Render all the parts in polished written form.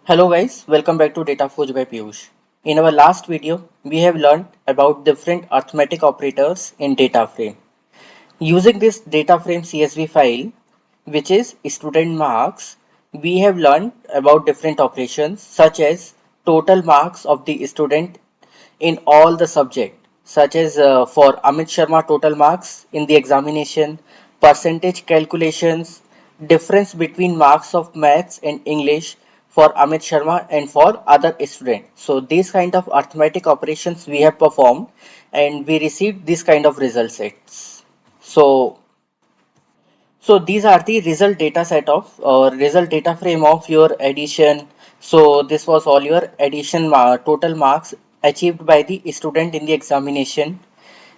Hello guys, welcome back to Data Forge by Piyush. In our last video, we have learned about different arithmetic operators in data frame. Using this data frame CSV file, which is student marks, we have learned about different operations such as total marks of the student in all the subject, such as for Amit Sharma total marks in the examination, percentage calculations, difference between marks of maths and English for Amit Sharma and for other students. So these kind of arithmetic operations we have performed and we received this kind of result sets. So these are the result data set of or result data frame of your addition. So this was all your addition total marks achieved by the student in the examination.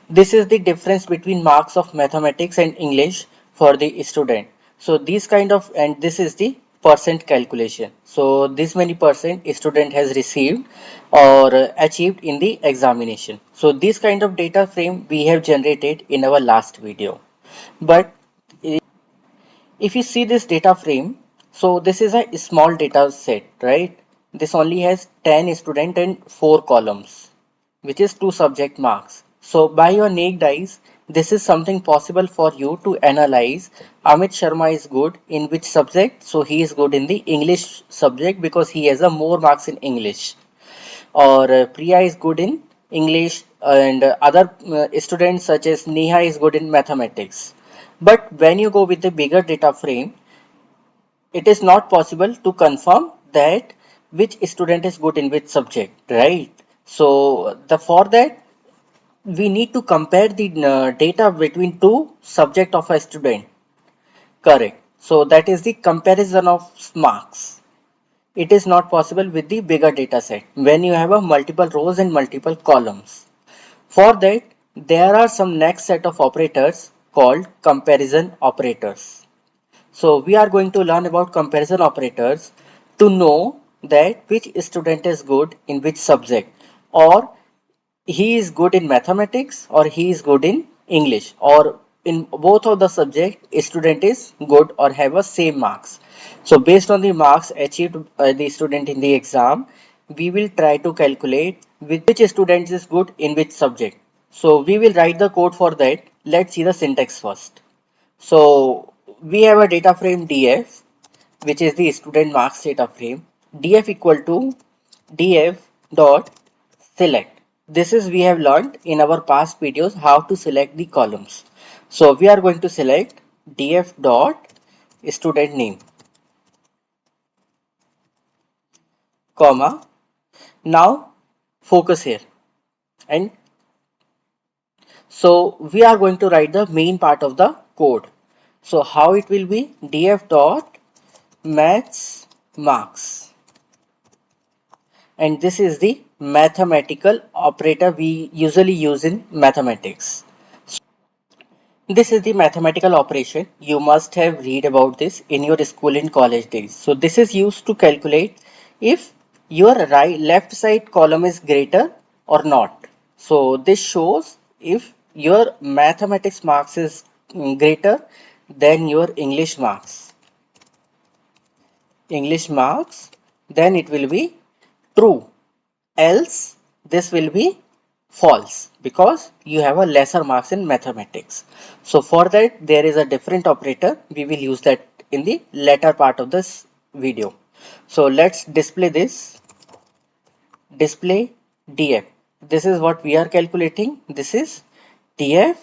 This is the difference between marks of mathematics and English for the student. So these kind of, and this is the percent calculation. So this many percent student has received or achieved in the examination. So this kind of data frame we have generated in our last video. But if you see this data frame, so this is a small data set, right? This only has 10 student and 4 columns, which is 2 subject marks. So by your naked eyes, this is something possible for you to analyze. Amit Sharma is good in which subject? So he is good in the English subject because he has a more marks in English. Or Priya is good in English and other students such as Neha is good in mathematics. But when you go with the bigger data frame, it is not possible to confirm that which student is good in which subject, right? So the for that we need to compare the data between two subject of a student. Correct. So that is the comparison of marks. It is not possible with the bigger data set when you have a multiple rows and multiple columns. For that, there are some next set of operators called comparison operators. So we are going to learn about comparison operators to know that which student is good in which subject, or he is good in mathematics or he is good in English, or in both of the subject student is good or have a same marks. So based on the marks achieved by the student in the exam, we will try to calculate which student is good in which subject. So we will write the code for that. Let's see the syntax first. So we have a data frame df, which is the student marks data frame. Df equal to df dot select. This is we have learned in our past videos how to select the columns. So we are going to select df dot student name, comma. Now focus here, and so we are going to write the main part of the code. So how it will be? Df dot maths marks, and this is the mathematical operator we usually use in mathematics. This is the mathematical operation. You must have read about this in your school and college days. So this is used to calculate if your left side column is greater or not. So this shows if your mathematics marks is greater than your English marks. English marks, then it will be true. Else this will be false because you have a lesser marks in mathematics. So for that there is a different operator. We will use that in the later part of this video. So let's display this. Display df. This is what we are calculating. This is df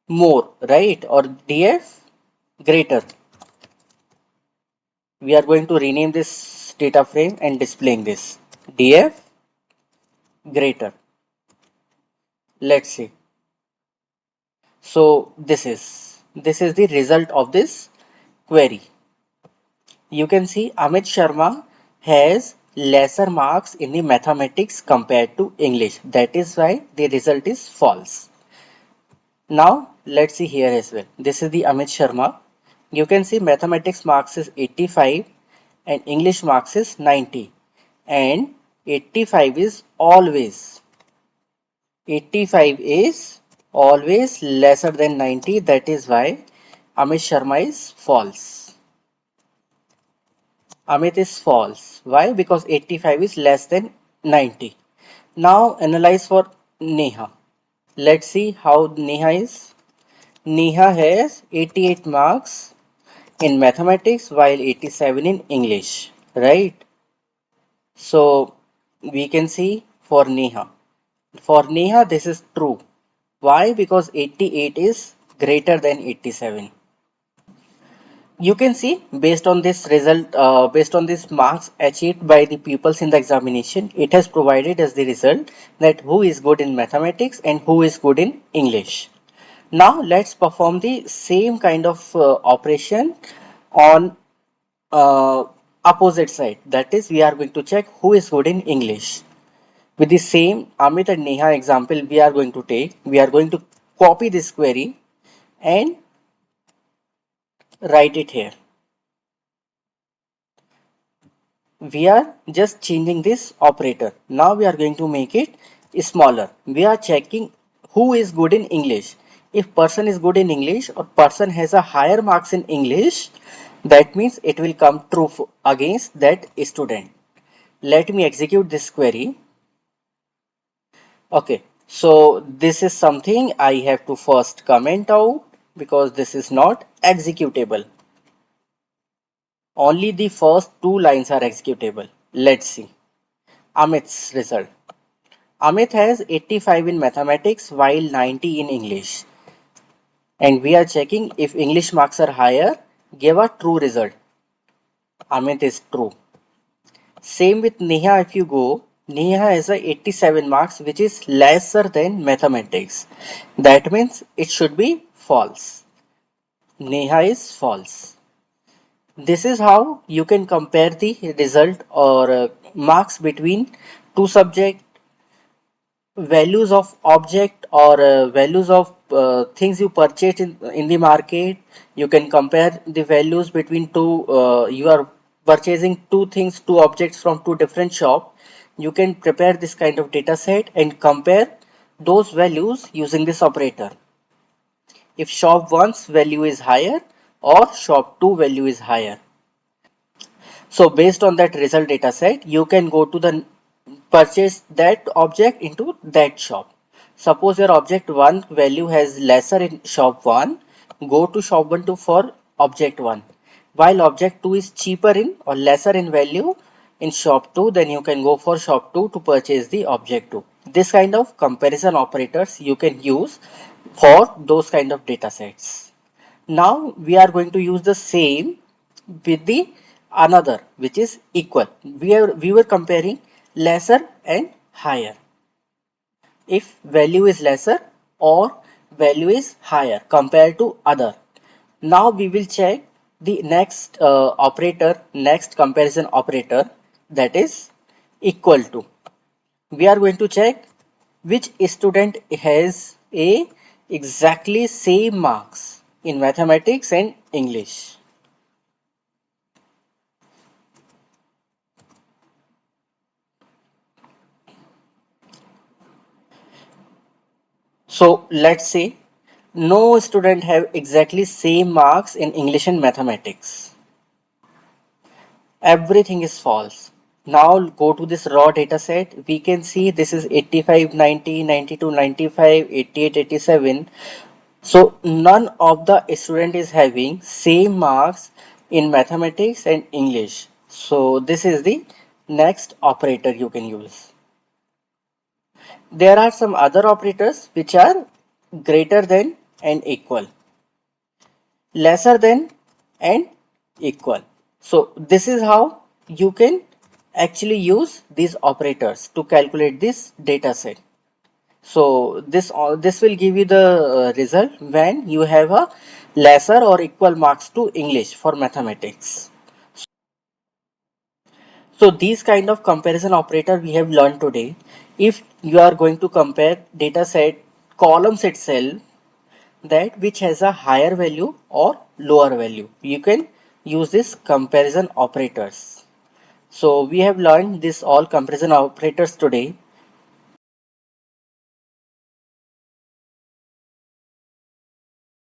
more, right? Or df greater. We are going to rename this data frame and displaying this df greater. Let's see. So this is the result of this query. You can see Amit Sharma has lesser marks in the mathematics compared to English. That is why the result is false. Now let's see here as well. This is the Amit Sharma. You can see mathematics marks is 85 and English marks is 90, and 85 is always 85 is always lesser than 90. That is why Amit Sharma is false. Amit is false. Why? Because 85 is less than 90. Now analyze for Neha. Let's see how Neha is. Neha has 88 marks in mathematics while 87 in English, right? So we can see for Neha. For Neha, this is true. Why? Because 88 is greater than 87. You can see based on this result, based on this marks achieved by the pupils in the examination, it has provided as the result that who is good in mathematics and who is good in English. Now let's perform the same kind of operation on opposite side. That is, we are going to check who is good in English. With the same Amit and Neha example we are going to take, we are going to copy this query and write it here. We are just changing this operator. Now we are going to make it smaller. We are checking who is good in English. If person is good in English or person has a higher marks in English, that means it will come true against that student. Let me execute this query. Okay, so this is something I have to first comment out because this is not executable. Only the first two lines are executable. Let's see Amit's result. Amit has 85 in mathematics while 90 in English. And we are checking if English marks are higher, give a true result. Amit is true. Same with Neha if you go. Neha has a 87 marks which is lesser than mathematics. That means it should be false. Neha is false. This is how you can compare the result or marks between two subjects, values of object or values of things you purchase in the market. You can compare the values between two, you are purchasing two things, two objects from two different shop. You can prepare this kind of data set and compare those values using this operator. If shop 1's value is higher or shop 2 value is higher. So based on that result data set, you can go to the purchase that object into that shop. Suppose your object 1 value has lesser in shop 1, go to shop 1 to for object 1. While object 2 is cheaper in or lesser in value in shop 2, then you can go for shop 2 to purchase the object 2. This kind of comparison operators you can use for those kind of data sets. Now we are going to use the same with the another which is equal. We were comparing lesser and higher. If value is lesser or value is higher compared to other. Now we will check the next operator, next comparison operator, that is equal to. We are going to check which student has a exactly same marks in mathematics and English. So let's say no student have exactly same marks in English and mathematics. Everything is false. Now go to this raw data set. We can see this is 85, 90, 92, 95, 88, 87. So none of the student is having same marks in mathematics and English. So this is the next operator you can use. There are some other operators which are greater than and equal, lesser than and equal. So this is how you can actually use these operators to calculate this data set. So this will give you the result when you have a lesser or equal marks to English for mathematics. So these kind of comparison operator we have learned today. If you are going to compare data set columns itself, that which has a higher value or lower value, you can use this comparison operators. So we have learned this all comparison operators today.